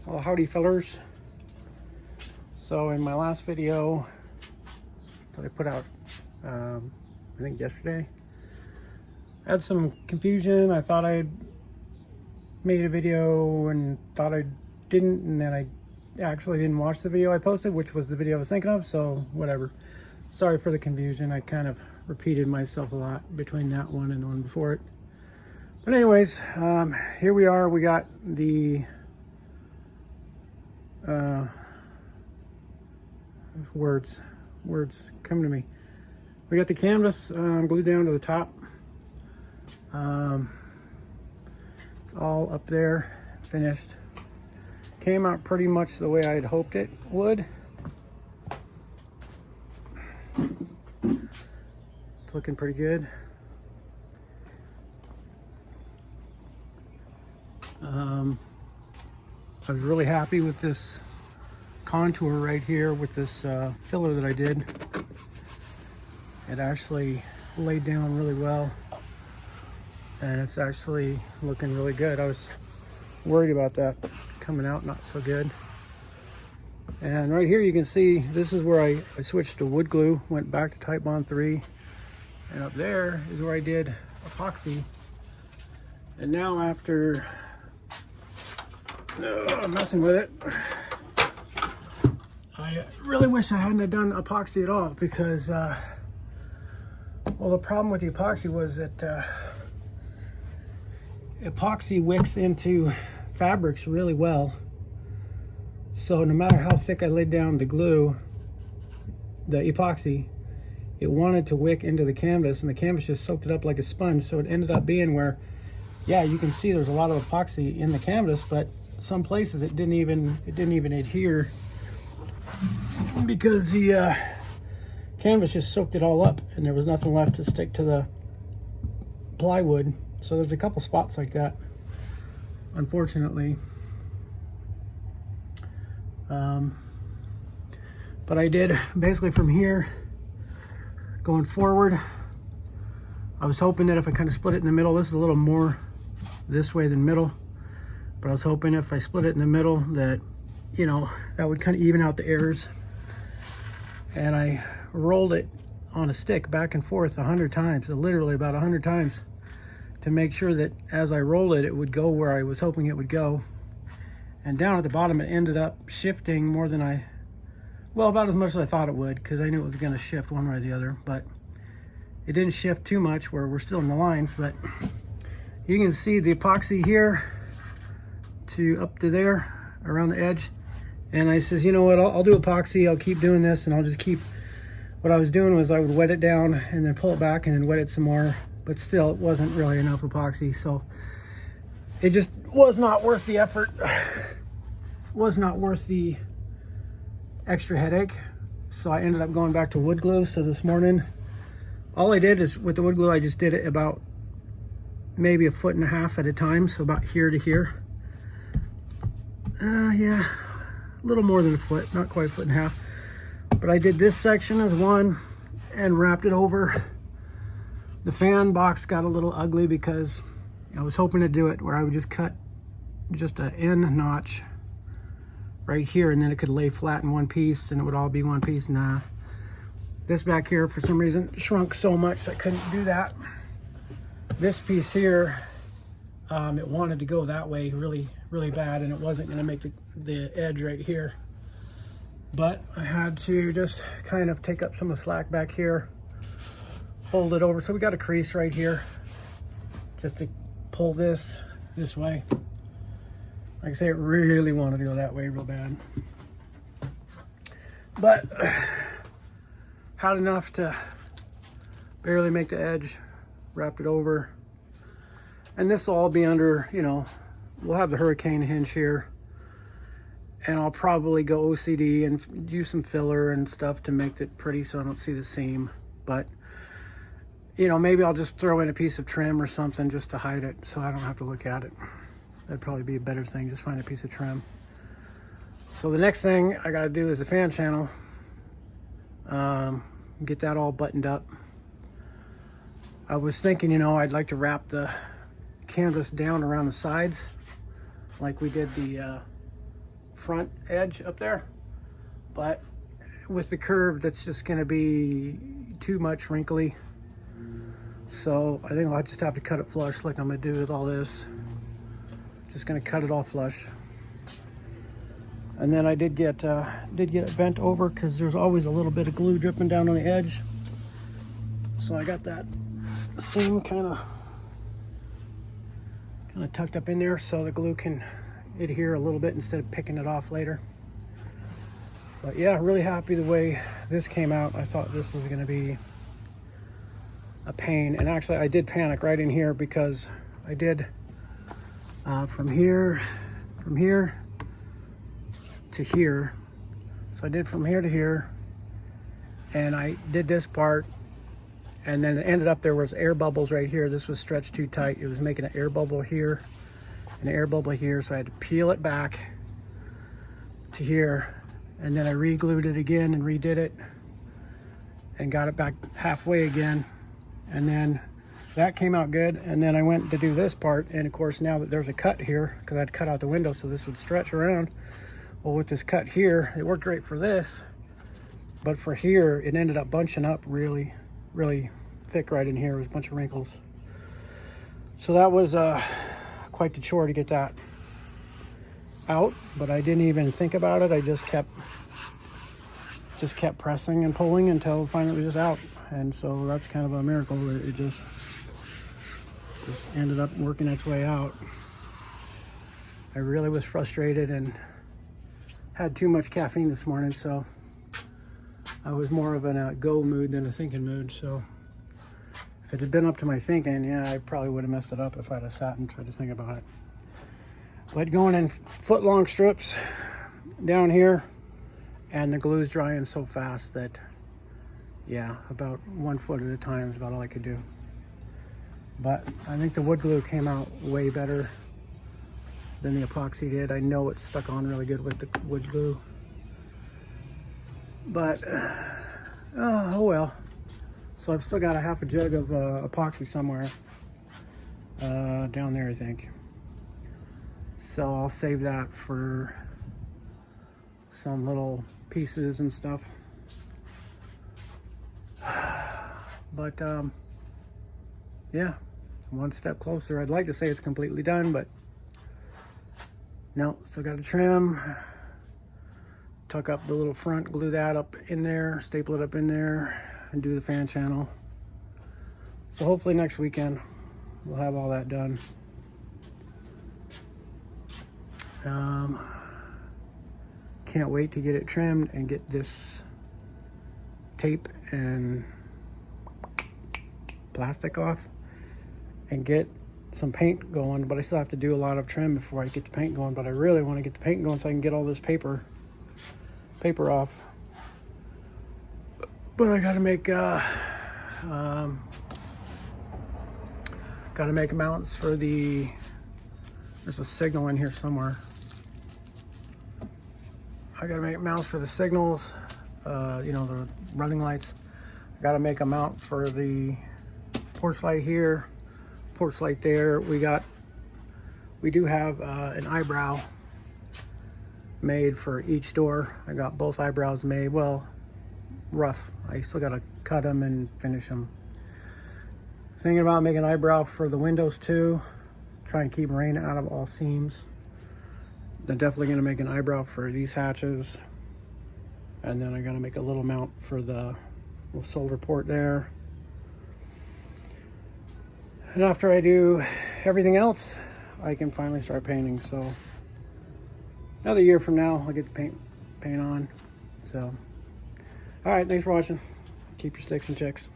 Well, howdy fellers. So in my last video that I put out, I think yesterday, I had some confusion. I thought I made a video and thought I didn't, and then I actually didn't watch the video I posted, which was the video I was thinking of, so whatever. Sorry for the confusion. I kind of repeated myself a lot between that one and the one before it. But anyways, here we are. We got the words come to me. We got the canvas glued down to the top. It's all up there, finished. Came out pretty much the way I had hoped it would. It's looking pretty good. I was really happy with this contour right here with this filler that I did. It actually laid down really well, and it's actually looking really good. I was worried about that coming out not so good. And right here you can see this is where I switched to wood glue, went back to Titebond 3, and up there is where I did epoxy. And now after messing with it, I really wish I hadn't done epoxy at all, because well, the problem with the epoxy was that epoxy wicks into fabrics really well. So no matter how thick I laid down the glue, the epoxy, it wanted to wick into the canvas, and the canvas just soaked it up like a sponge. So it ended up being where, yeah, you can see there's a lot of epoxy in the canvas, but some places it didn't even adhere, because the canvas just soaked it all up and there was nothing left to stick to the plywood. So there's a couple spots like that, unfortunately. But I did basically from here going forward, I was hoping that if I kind of split it in the middle, this is a little more this way than middle, but I was hoping if I split it in the middle that, you know, that would kind of even out the errors. And I rolled it on a stick back and forth 100 times, literally about 100 times, to make sure that as I rolled it, it would go where I was hoping it would go. And down at the bottom, it ended up shifting more than well, about as much as I thought it would, because I knew it was going to shift one way or the other, but it didn't shift too much where we're still in the lines. But you can see the epoxy here to up to there around the edge. And I says, you know what, I'll do epoxy. I'll keep doing this, and I'll just keep, what I was doing was I would wet it down and then pull it back and then wet it some more, but still it wasn't really enough epoxy. So it just was not worth the effort, was not worth the extra headache. So I ended up going back to wood glue. So this morning, all I did is with the wood glue, I just did it about maybe 1.5 feet at a time. So about here to here. Yeah, a little more than a foot, not quite 1.5 feet. But I did this section as one and wrapped it over. The fan box got a little ugly because I was hoping to do it where I would just cut just an end notch right here, and then it could lay flat in one piece and it would all be one piece. Nah, this back here for some reason shrunk so much I couldn't do that. This piece here, it wanted to go that way really bad, and it wasn't going to make the edge right here. But I had to just kind of take up some of the slack back here, fold it over. So we got a crease right here just to pull this way. Like I say, it really wanted to go that way real bad. But had enough to barely make the edge, wrapped it over. And this will all be under, you know, we'll have the hurricane hinge here. And I'll probably go OCD and use some filler and stuff to make it pretty so I don't see the seam. But, you know, maybe I'll just throw in a piece of trim or something just to hide it so I don't have to look at it. That'd probably be a better thing, just find a piece of trim. So the next thing I gotta do is the fan channel. Get that all buttoned up. I was thinking, you know, I'd like to wrap the canvas down around the sides like we did the front edge up there, but with the curve, that's just going to be too much wrinkly. So I think I'll just have to cut it flush like I'm going to do with all this. Just going to cut it all flush. And then I did get it bent over because there's always a little bit of glue dripping down on the edge. So I got that seam kind of tucked up in there so the glue can adhere a little bit instead of picking it off later. But yeah, really happy the way this came out. I thought this was going to be a pain, and actually I did panic right in here because I did from here to here. So I did from here to here, and I did this part, and then it ended up there was air bubbles right here. This was stretched too tight. It was making an air bubble here and an air bubble here, so I had to peel it back to here, and then I re-glued it again and redid it and got it back halfway again, and then that came out good. And then I went to do this part, and of course now that there's a cut here, because I'd cut out the window so this would stretch around, well, with this cut here, it worked great for this, but for here it ended up bunching up really thick right in here. It was a bunch of wrinkles. So that was quite the chore to get that out, but I didn't even think about it. I just kept pressing and pulling until finally it was just out. And so that's kind of a miracle that it just ended up working its way out. I really was frustrated and had too much caffeine this morning, so I was more of in a go mood than a thinking mood. So if it had been up to my thinking, yeah, I probably would have messed it up if I'd have sat and tried to think about it. But going in foot-long strips down here, and the glue is drying so fast that, yeah, about 1 foot at a time is about all I could do. But I think the wood glue came out way better than the epoxy did. I know it stuck on really good with the wood glue. But, oh well. So I've still got a half a jug of epoxy somewhere down there, I think. So I'll save that for some little pieces and stuff. But yeah, one step closer. I'd like to say it's completely done, but no, still got to trim, tuck up the little front, glue that up in there, staple it up in there, and do the fan channel. So hopefully next weekend we'll have all that done. Can't wait to get it trimmed and get this tape and plastic off and get some paint going, but I still have to do a lot of trim before I get the paint going. But I really want to get the paint going so I can get all this paper off. But I gotta make mounts for the, there's a signal in here somewhere. I gotta make mounts for the signals, you know, the running lights. I gotta make a mount for the porch light here, porch light there. We do have an eyebrow made for each door. I got both eyebrows made, well, rough. I still gotta cut them and finish them. Thinking about making an eyebrow for the windows too. Try and keep rain out of all seams. I'm definitely gonna make an eyebrow for these hatches. And then I gotta make a little mount for the little solder port there. And after I do everything else, I can finally start painting. So another year from now, I'll get the paint on. So, all right, thanks for watching. Keep your sticks and chicks.